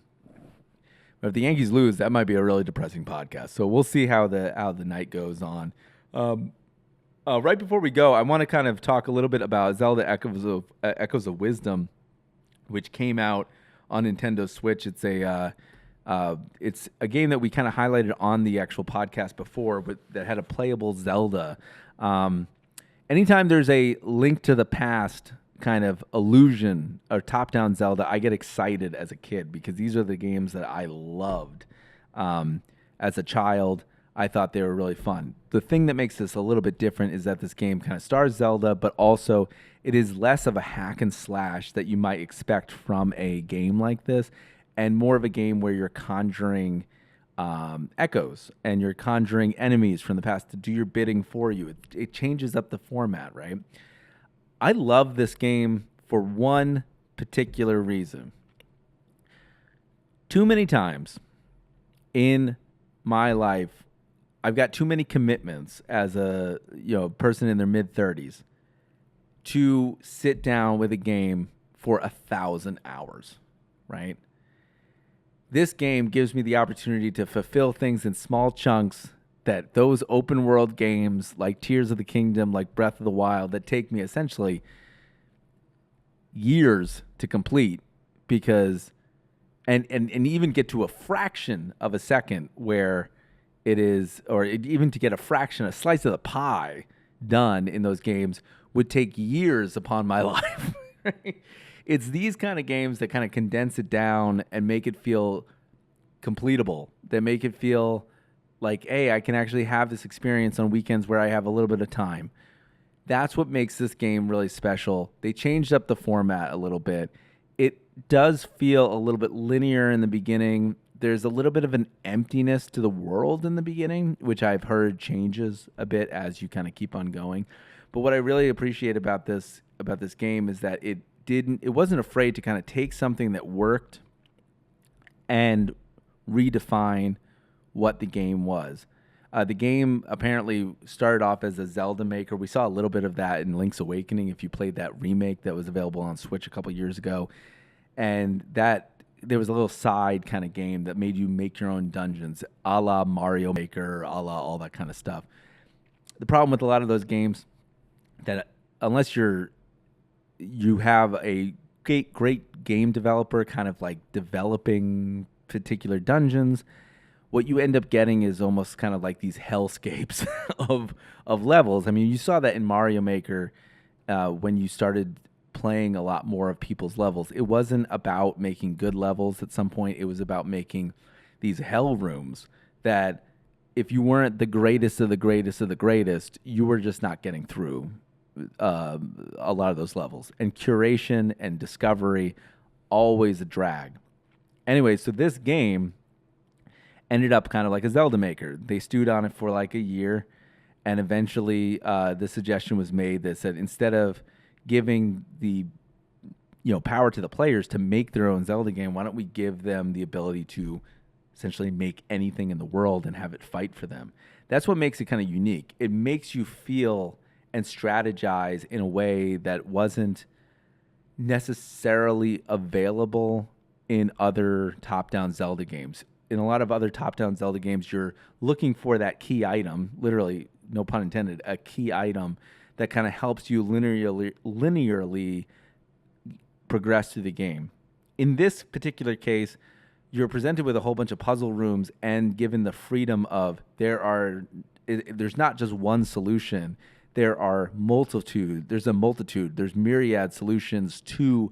But if the Yankees lose, that might be a really depressing podcast. So we'll see how the night goes on. Right before we go, I want to kind of talk a little bit about Zelda Echoes of Wisdom, which came out on Nintendo Switch. It's a game that we kind of highlighted on the actual podcast before, but that had a playable Zelda. Anytime there's a Link to the Past kind of illusion or top-down Zelda, I get excited as a kid because these are the games that I loved. As a child, I thought they were really fun. The thing that makes this a little bit different is that this game kind of stars Zelda, but also it is less of a hack and slash that you might expect from a game like this, and more of a game where you're conjuring echoes and you're conjuring enemies from the past to do your bidding for you. It changes up the format, right? I love this game for one particular reason. Too many times in my life, I've got too many commitments as a person in their mid-30s to sit down with a game for 1,000 hours, right? This game gives me the opportunity to fulfill things in small chunks that those open world games like Tears of the Kingdom, like Breath of the Wild, that take me essentially years to complete because and even get to a fraction of a second where it is, even to get a fraction, a slice of the pie done in those games would take years upon my life. Right? It's these kind of games that kind of condense it down and make it feel completable, that make it feel like, hey, I can actually have this experience on weekends where I have a little bit of time. That's what makes this game really special. They changed up the format a little bit. It does feel a little bit linear in the beginning. There's a little bit of an emptiness to the world in the beginning, which I've heard changes a bit as you kind of keep on going. But what I really appreciate about this game is that it wasn't afraid to kind of take something that worked and redefine what the game was. The game apparently started off as a Zelda maker. We saw a little bit of that in Link's Awakening if you played that remake that was available on Switch a couple years ago. And that there was a little side kind of game that made you make your own dungeons, a la Mario Maker, a la all that kind of stuff. The problem with a lot of those games that unless you have a great game developer kind of like developing particular dungeons, what you end up getting is almost kind of like these hellscapes of levels. I mean, you saw that in Mario Maker when you started playing a lot more of people's levels. It wasn't about making good levels at some point. It was about making these hell rooms that if you weren't the greatest of the greatest of the greatest, you were just not getting through a lot of those levels. And curation and discovery, always a drag. Anyway, so this game ended up kind of like a Zelda maker. They stewed on it for like a year, and eventually the suggestion was made that said instead of giving the power to the players to make their own Zelda game, why don't we give them the ability to essentially make anything in the world and have it fight for them? That's what makes it kind of unique. It makes you feel and strategize in a way that wasn't necessarily available in other top-down Zelda games. In a lot of other top-down Zelda games, you're looking for that key item, literally, no pun intended, a key item that kind of helps you linearly progress through the game. In this particular case, you're presented with a whole bunch of puzzle rooms and given the freedom of there's not just one solution. There's a multitude, there's myriad solutions to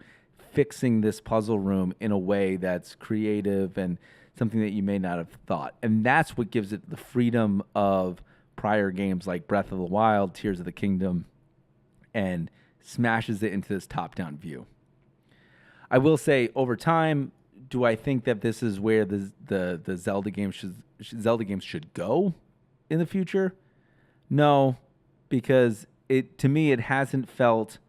fixing this puzzle room in a way that's creative and something that you may not have thought. And that's what gives it the freedom of prior games like Breath of the Wild, Tears of the Kingdom, and smashes it into this top-down view. I will say, over time, do I think that this is where the Zelda games should go in the future? No, because to me it hasn't felt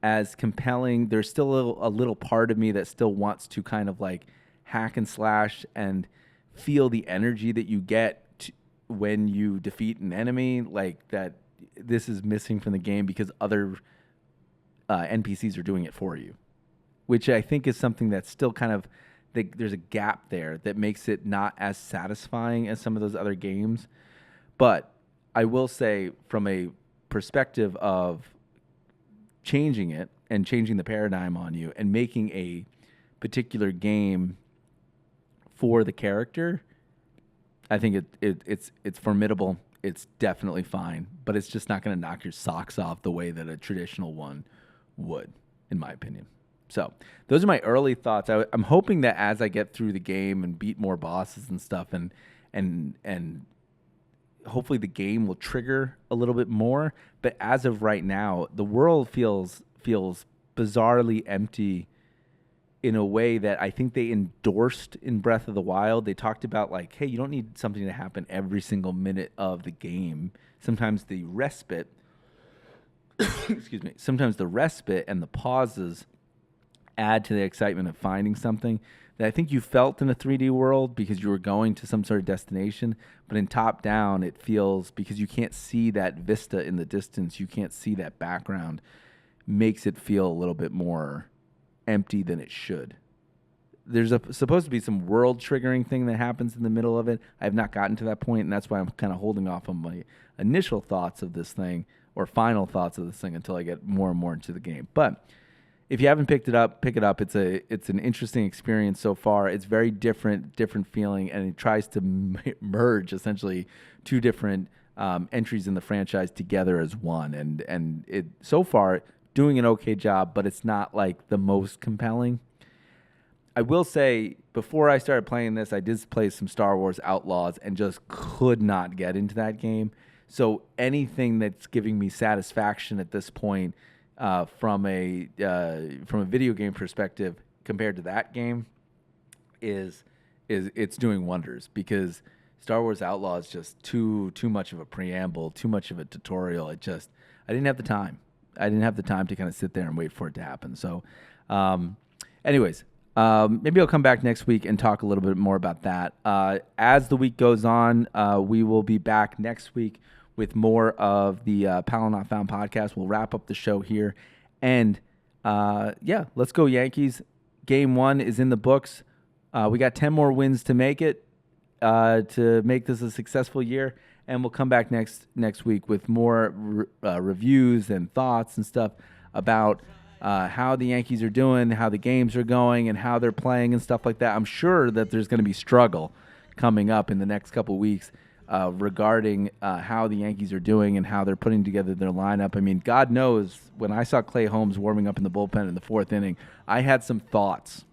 as compelling. There's still a little part of me that still wants to kind of like hack and slash and feel the energy that you get when you defeat an enemy, like that. This is missing from the game because other NPCs are doing it for you, which I think is something that's still kind of there's a gap there that makes it not as satisfying as some of those other games. But I will say, from a perspective of changing it and changing the paradigm on you and making a particular game for the character, I think it's formidable. It's definitely fine, but it's just not going to knock your socks off the way that a traditional one would, in my opinion. So those are my early thoughts. I'm hoping that as I get through the game and beat more bosses and stuff, and hopefully the game will trigger a little bit more. But as of right now, the world feels bizarrely empty in a way that I think they endorsed in Breath of the Wild. They talked about like, hey, you don't need something to happen every single minute of the game. Sometimes the respite, sometimes the respite and the pauses add to the excitement of finding something that I think you felt in a 3D world because you were going to some sort of destination. But in top down, it feels, because you can't see that vista in the distance, you can't see that background, makes it feel a little bit more empty than it should. There's supposed to be some world triggering thing that happens in the middle of it. I have not gotten to that point, and that's why I'm kind of holding off on my initial thoughts of this thing or final thoughts of this thing until I get more and more into the game. But if you haven't picked it up, pick it up. It's an interesting experience so far. It's very different feeling, and it tries to merge essentially two different entries in the franchise together as one. And it so far doing an okay job, but it's not like the most compelling. I will say, before I started playing this, I did play some Star Wars Outlaws and just could not get into that game. So anything that's giving me satisfaction at this point, from a video game perspective compared to that game, is it's doing wonders, because Star Wars Outlaws is just too much of a preamble, too much of a tutorial. I didn't have the time. I didn't have the time to kind of sit there and wait for it to happen. So, anyways, maybe I'll come back next week and talk a little bit more about that. As the week goes on, we will be back next week with more of the Powell Not Found podcast. We'll wrap up the show here. And, let's go Yankees. Game 1 is in the books. We got 10 more wins to make it, to make this a successful year. And we'll come back next week with more reviews and thoughts and stuff about how the Yankees are doing, how the games are going, and how they're playing and stuff like that. I'm sure that there's going to be struggle coming up in the next couple weeks regarding how the Yankees are doing and how they're putting together their lineup. I mean, God knows, when I saw Clay Holmes warming up in the bullpen in the 4th inning, I had some thoughts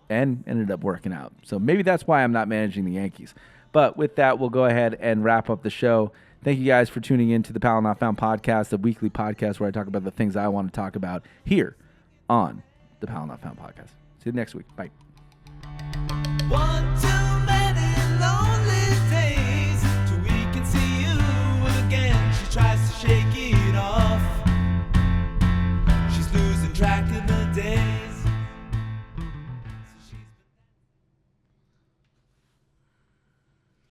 and ended up working out. So maybe that's why I'm not managing the Yankees. But with that, we'll go ahead and wrap up the show. Thank you guys for tuning in to the Powell Not Found podcast, the weekly podcast where I talk about the things I want to talk about here on the Powell Not Found podcast. See you next week. Bye. 1, 2.